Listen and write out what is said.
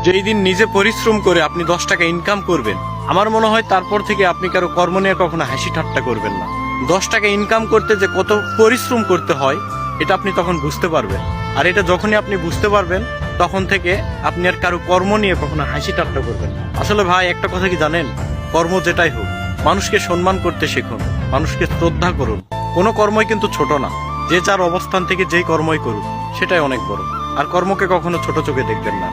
যেই দিন নিজে পরিশ্রম করে আপনি 10 টাকা ইনকাম করবেন, আমার মনে হয় তারপর থেকে আপনি কারো কর্ম নিয়ে কখনো হাসি ঠাট্টা করবেন না। 10 টাকা ইনকাম করতে যে কত পরিশ্রম করতে হয় এটা আপনি তখন বুঝতে পারবেন। আর এটা যখনই আপনি বুঝতে পারবেন তখন থেকে আপনি আর কারো কর্ম নিয়ে কখনো হাসি ঠাট্টা করবেন না। আসলে ভাই একটা কথা কি জানেন, কর্ম যেটাই হোক, মানুষকে সম্মান করতে শিখুন, মানুষকে শ্রদ্ধা করুন। কোনো কর্মই কিন্তু ছোট না। যে যার অবস্থান থেকে যেই কর্মই করুক সেটাই অনেক বড়। আর কর্মকে কখনো ছোট চোখে দেখবেন না।